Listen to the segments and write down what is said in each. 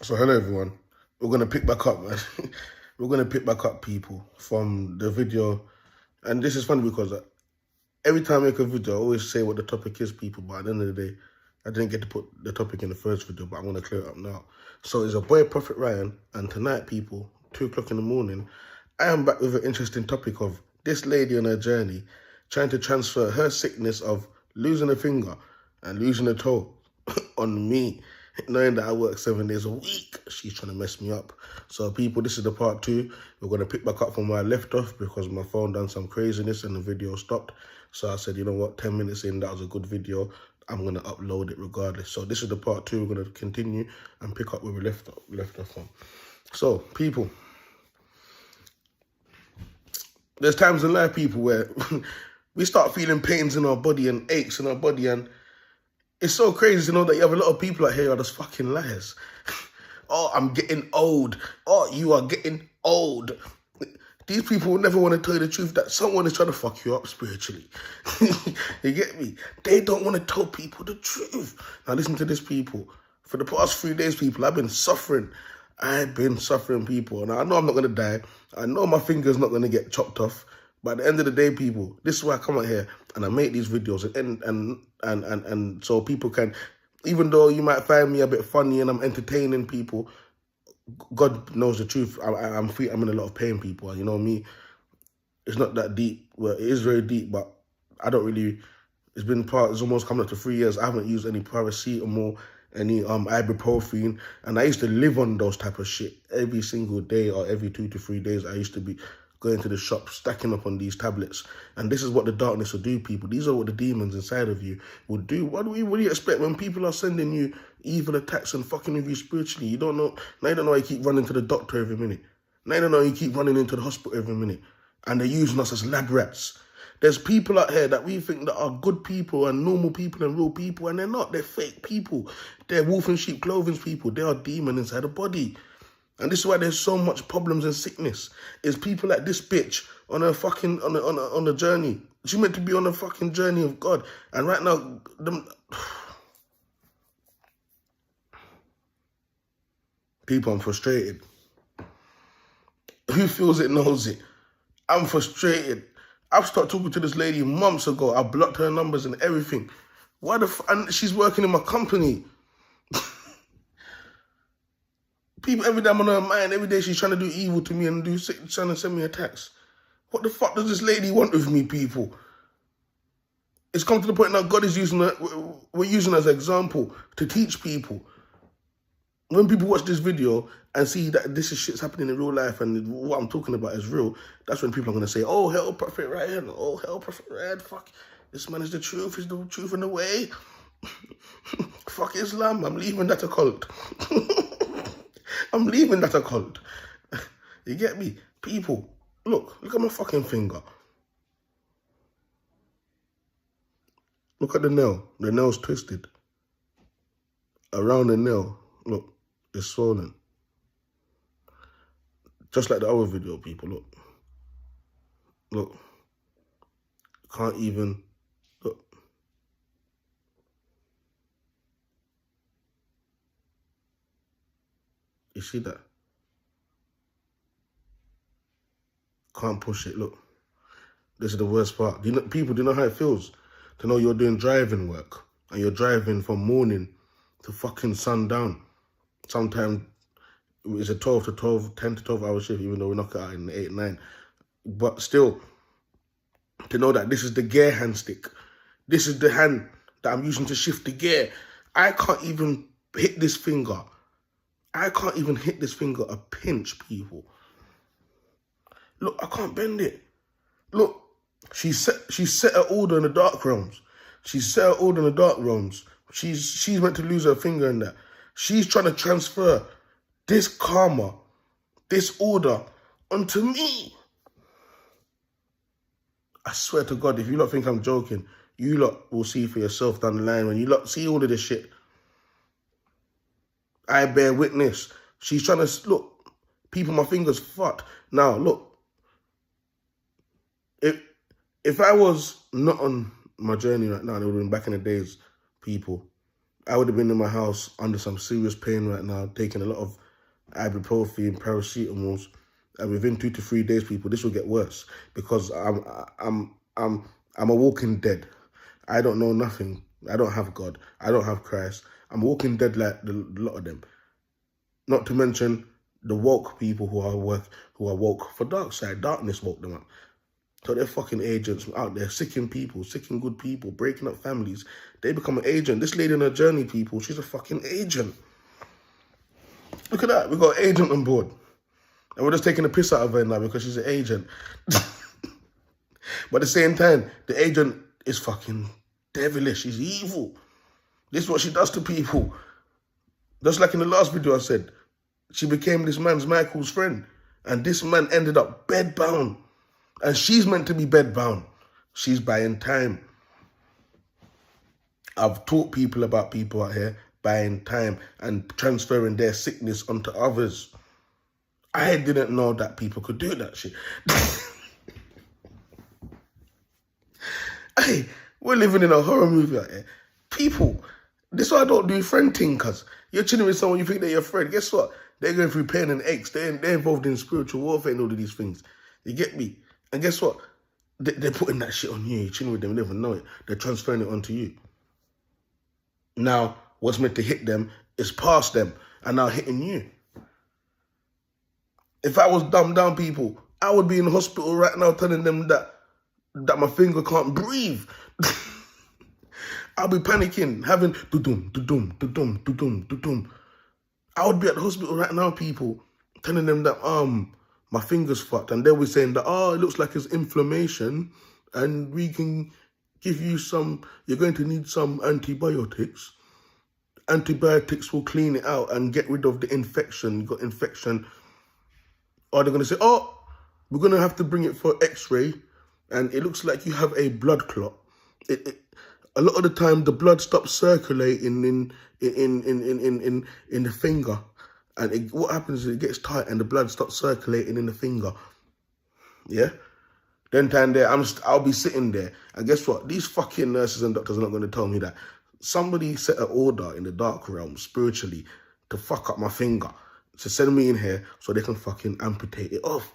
So hello everyone. We're gonna pick back up, man. We're gonna pick back up, people, from the video. And this is funny because every time I make a video, I always say what the topic is, people. But at the end of the day, I didn't get to put the topic in the first video, but I'm gonna clear it up now. So it's a boy, Prophet Ryan, and tonight, people, 2 o'clock in the morning, I am back with an interesting topic of this lady on her journey trying to transfer her sickness of losing a finger and losing a toe on me, knowing that I work 7 days a week. She's trying to mess me up. So people, this is the part 2. We're going to pick back up from where I left off because my phone done some craziness and the video stopped. So I said, you know what, 10 minutes in, that was a good video. I'm going to upload it regardless. So this is the part 2. We're going to continue and pick up where we left off from. So people, there's times in life, people, where we start feeling pains in our body and aches in our body, and it's so crazy to know that you have a lot of people out here who are just fucking liars. Oh, I'm getting old. Oh, you are getting old. These people will never want to tell you the truth that someone is trying to fuck you up spiritually. You get me? They don't want to tell people the truth. Now listen to this, people. For the past 3 days, people, I've been suffering. People. And I know I'm not going to die. I know my finger's not going to get chopped off. But at the end of the day, people, this is why I come out here and I make these videos and so people can, even though you might find me a bit funny and I'm entertaining people, God knows the truth. I'm in a lot of pain, people. And you know me, it's not that deep. Well, it is very deep, but I don't really, it's almost coming up to 3 years. I haven't used any paracetamol, any ibuprofen, and I used to live on those type of shit every single day or every 2 to 3 days. I used to be going to the shop, stacking up on these tablets. And this is what the darkness will do, people. These are what the demons inside of you will do. What do you expect when people are sending you evil attacks and fucking with you spiritually? You don't know. Now you don't know you keep running to the doctor every minute. Now you don't know you keep running into the hospital every minute. And they're using us as lab rats. There's people out here that we think that are good people and normal people and real people, and they're not. They're fake people. They're wolf in sheep clothing people. They are demon inside the body. And this is why there's so much problems and sickness. Is people like this bitch on a fucking on a journey. She's meant to be on a fucking journey of God. And right now, people, I'm frustrated. Who feels it knows it. I'm frustrated. I've started talking to this lady months ago. I blocked her numbers and everything. And she's working in my company. People, every day I'm on her mind, every day she's trying to do evil to me and trying to send me attacks. What the fuck does this lady want with me, people? It's come to the point now God is using her, we're using her as an example to teach people. When people watch this video and see that this is shit's happening in real life and what I'm talking about is real, that's when people are going to say, oh, hell, Prophet Ryan. Oh, hell, Prophet Ryan. Fuck, this man is the truth. He's the truth in the way. Fuck Islam. I'm leaving that a cult. I'm leaving that a cult. You get me? People, look at my fucking finger. Look at the nail. The nail's twisted. Around the nail, look, it's swollen. Just like the other video, people, look. Look. Can't even, look. You see that? Can't push it, look. This is the worst part. People, do you know how it feels to know you're doing driving work and you're driving from morning to fucking sundown? Sometimes it's a 10 to 12 hour shift, even though we knock it out in 8, 9. But still, to know that this is the gear hand stick. This is the hand that I'm using to shift the gear. I can't even hit this finger. I can't even hit this finger a pinch, people. Look, I can't bend it. Look, she set her order in the dark realms. She's set her order in the dark realms. She's meant to lose her finger in that. She's trying to transfer this karma, this order onto me. I swear to God, if you lot think I'm joking, you lot will see for yourself down the line when you lot see all of this shit. I bear witness. She's trying to, look, people, my finger's fucked. Now, look, if I was not on my journey right now, it would have been back in the days, people. I would have been in my house under some serious pain right now, taking a lot of ibuprofen, paracetamols, and within 2 to 3 days, people, this will get worse because I'm a walking dead. I don't know nothing. I don't have God. I don't have Christ. I'm walking dead like a lot of them. Not to mention the woke people who are woke for dark side. Darkness woke them up. So they're fucking agents out there, sicking people, sicking good people, breaking up families. They become an agent. This lady on her journey, people, she's a fucking agent. Look at that. We got an agent on board. And we're just taking the piss out of her now because she's an agent. But at the same time, the agent is fucking devilish. She's evil. This is what she does to people. Just like in the last video I said, she became this man's Michael's friend. And this man ended up bedbound. And she's meant to be bedbound. She's buying time. I've taught people about people out here buying time and transferring their sickness onto others. I didn't know that people could do that shit. Hey, we're living in a horror movie out here. People, this is why I don't do friend thing, cuz you're chilling with someone you think they're your friend. Guess what? They're going through pain and aches. They're involved in spiritual warfare and all of these things. You get me? And guess what? They're putting that shit on you. You're chilling with them, you never know it. They're transferring it onto you. Now, what's meant to hit them is past them and now hitting you. If I was dumbed down, people, I would be in the hospital right now telling them that my finger can't breathe. I'll be panicking, having do-dum, do-dum, do-dum, do-dum, do-dum. I would be at the hospital right now, people, telling them that my finger's fucked. And they'll be saying that, it looks like it's inflammation and we can give you you're going to need some antibiotics. Antibiotics will clean it out and get rid of the infection. You got infection. Or they're going to say, we're going to have to bring it for x-ray and it looks like you have a blood clot. A lot of the time, the blood stops circulating in the finger. And what happens is it gets tight and the blood stops circulating in the finger. Yeah? Then time there, I'll be sitting there. And guess what? These fucking nurses and doctors are not going to tell me that. Somebody set an order in the dark realm, spiritually, to fuck up my finger. To send me in here so they can fucking amputate it off.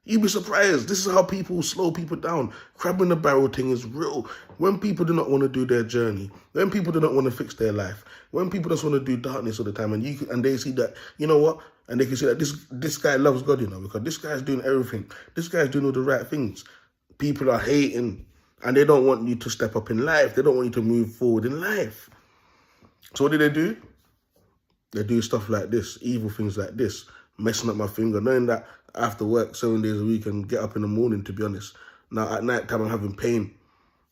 You'd be surprised. This is how people slow people down. Crab in the barrel thing is real. When people do not want to do their journey, when people do not want to fix their life, when people just want to do darkness all the time, and they see that, you know what? And they can see that this guy loves God, you know, because this guy's doing everything. This guy's doing all the right things. People are hating, and they don't want you to step up in life. They don't want you to move forward in life. So what do? They do stuff like this, evil things like this, messing up my finger, knowing that I have to work 7 days a week and get up in the morning, to be honest. Now, at night time, I'm having pain.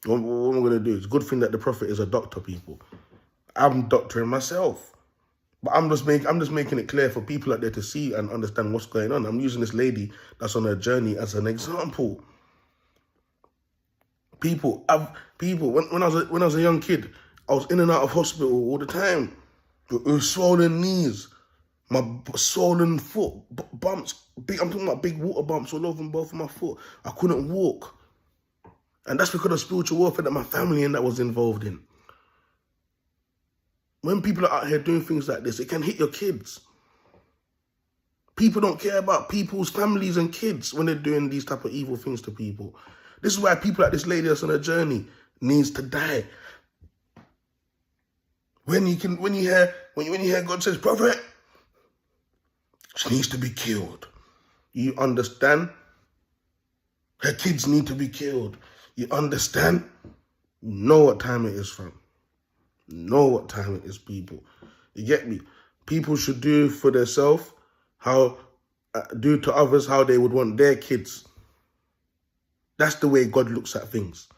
What am I going to do? It's a good thing that the prophet is a doctor, people. I'm doctoring myself. But I'm just making it clear for people out there to see and understand what's going on. I'm using this lady that's on her journey as an example. People, when I was a young kid, I was in and out of hospital all the time. With swollen knees, my swollen foot, bumps. I'm talking about big water bumps all over both of my foot. I couldn't walk. And that's because of spiritual warfare that my family and that was involved in. When people are out here doing things like this, it can hit your kids. People don't care about people's families and kids when they're doing these type of evil things to people. This is why people like this lady that's on a journey needs to die. When you hear God says, prophet, she needs to be killed. You understand? Her kids need to be killed. You understand? Know what time it is, fam. Know what time it is, people. You get me? People should do for themselves do to others how they would want their kids. That's the way God looks at things.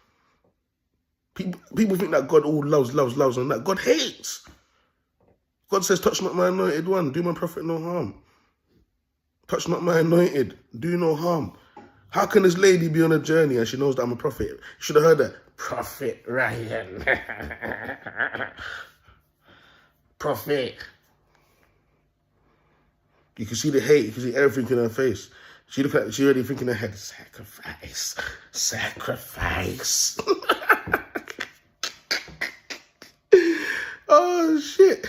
People think that God all loves, and that God hates. God says, touch not my anointed one, do my prophet no harm. Touch not my anointed, do no harm. How can this lady be on a journey and she knows that I'm a prophet? You should have heard that. Prophet Ryan. Prophet. You can see the hate, you can see everything in her face. She look like she already thinking in her head, sacrifice. Oh shit.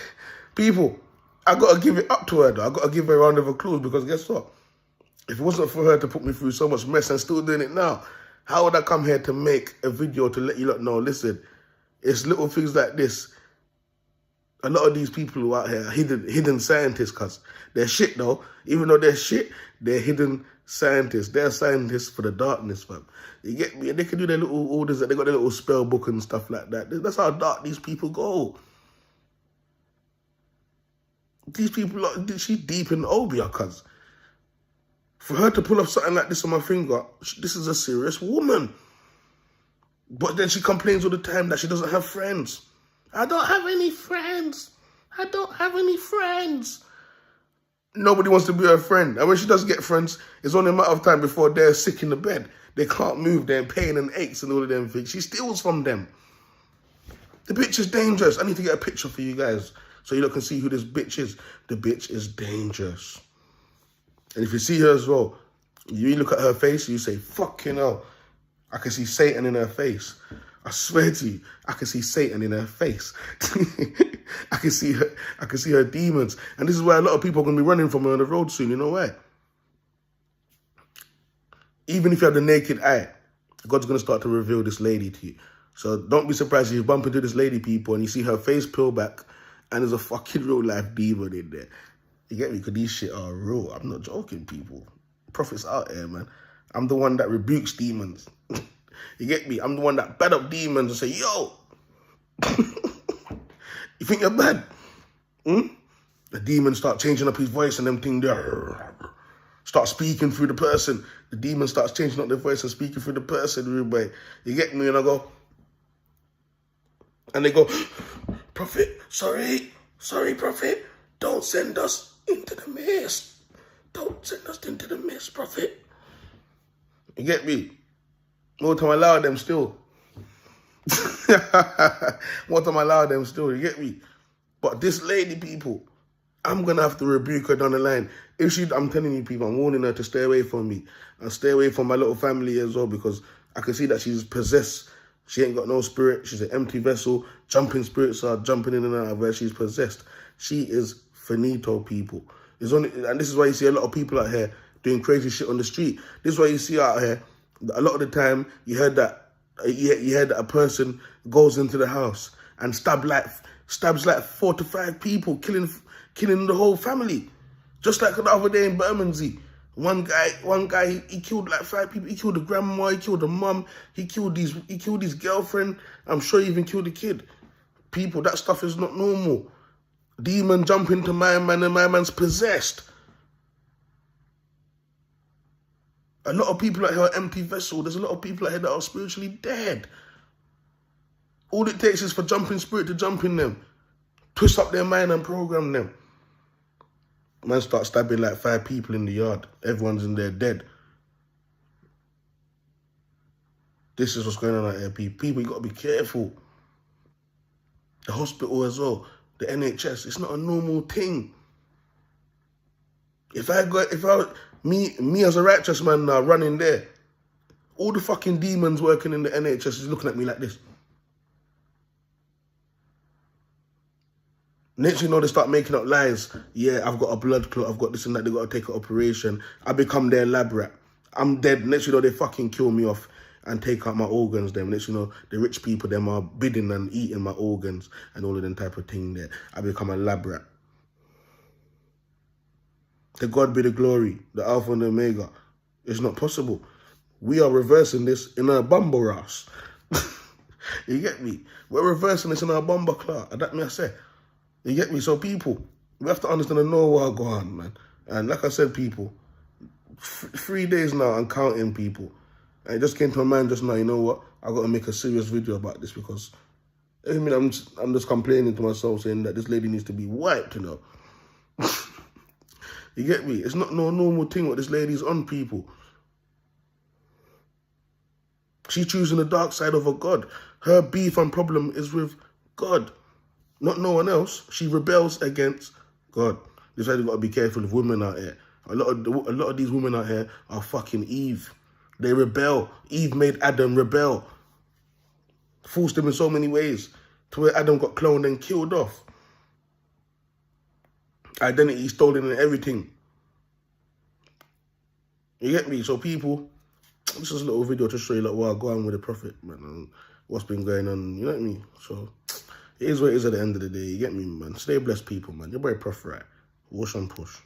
People, I gotta give it up to her though. I gotta give her a round of applause because guess what? If it wasn't for her to put me through so much mess and still doing it now, how would I come here to make a video to let you lot know, listen, it's little things like this. A lot of these people who are out here are hidden scientists, cuz they're shit though. Even though they're shit, they're hidden scientists. They're scientists for the darkness, fam. You get me? And they can do their little orders, they got their little spell book and stuff like that. That's how dark these people go. These people, she's deep in Obia, cuz. For her to pull off something like this on my finger, this is a serious woman. But then she complains all the time that she doesn't have friends. I don't have any friends. I don't have any friends. Nobody wants to be her friend. And when she does get friends, it's only a matter of time before they're sick in the bed. They can't move. They're in pain and aches and all of them things. She steals from them. The bitch is dangerous. I need to get a picture for you guys so you lot can see who this bitch is. The bitch is dangerous. And if you see her as well, you look at her face, you say, fucking hell, I can see Satan in her face. I swear to you, I can see Satan in her face. I can see her demons. And this is why a lot of people are going to be running from her on the road soon, you know why? Even if you have the naked eye, God's going to start to reveal this lady to you. So don't be surprised if you bump into this lady, people, and you see her face peel back and there's a fucking real life demon in there. You get me? Because these shit are real. I'm not joking, people. Prophets out here, man. I'm the one that rebukes demons. You get me? I'm the one that bad up demons and say, yo, you think you're bad? The demon start changing up his voice and them thing there. Start speaking through the person. The demon starts changing up their voice and speaking through the person, everybody. You get me? And I go, and they go, prophet, sorry, prophet. Don't send us into the mist. Don't send us into the mist, prophet. You get me? More time I allow them still. More time I allow them still, you get me? But this lady, people, I'm going to have to rebuke her down the line. I'm telling you, people, I'm warning her to stay away from me. And stay away from my little family as well, because I can see that she's possessed. She ain't got no spirit. She's an empty vessel. Jumping spirits are jumping in and out of her. She's possessed. She is finito, people. And this is why you see a lot of people out here doing crazy shit on the street. This is why you see out here, a lot of the time, you heard that a person goes into the house and stabs like 4 to 5 people, killing the whole family. Just like the other day in Bermondsey. One guy, he killed like 5 people. He killed the grandma, he killed the mum, he killed his girlfriend. I'm sure he even killed the kid. People, that stuff is not normal. Demon jump into my man and my man's possessed. A lot of people out here are empty vessel. There's a lot of people out here that are spiritually dead. All it takes is for jumping spirit to jump in them. Twist up their mind and program them. Man start stabbing like 5 people in the yard. Everyone's in there dead. This is what's going on out here, people. People, you got to be careful. The hospital as well. The NHS, it's not a normal thing. Me as a righteous man now running there, all the fucking demons working in the NHS is looking at me like this. Next you know, they start making up lies. Yeah, I've got a blood clot, I've got this and that, they got to take an operation. I become their lab rat. I'm dead. Next you know, they fucking kill me off and take out my organs. Them next you know, the rich people them are bidding and eating my organs and all of them type of thing there. I become a lab rat. To God be the glory, the Alpha and the Omega. It's not possible. We are reversing this in our bumble ass. You get me? We're reversing this in our bumble clot. That me I say. You get me? So people, we have to understand and know what go on, man. And like I said, people, 3 days now I'm counting, people. And it just came to my mind just now, you know what? I got to make a serious video about this because I mean, I'm just complaining to myself saying that this lady needs to be wiped, you know. You get me? It's not no normal thing what this lady's on, people. She's choosing the dark side of her God. Her beef and problem is with God, not no one else. She rebels against God. This is why you got to be careful of women out here. A lot of these women out here are fucking Eve. They rebel. Eve made Adam rebel. Forced him in so many ways to where Adam got cloned and killed off. identity stolen and everything. You get me? So people, this is a little video to show you like what I go on with the Prophet, man, and what's been going on, you know what I mean? So it is what it is at the end of the day, you get me, man? Stay blessed, people, man. Your boy Prof RYE. Wash and push.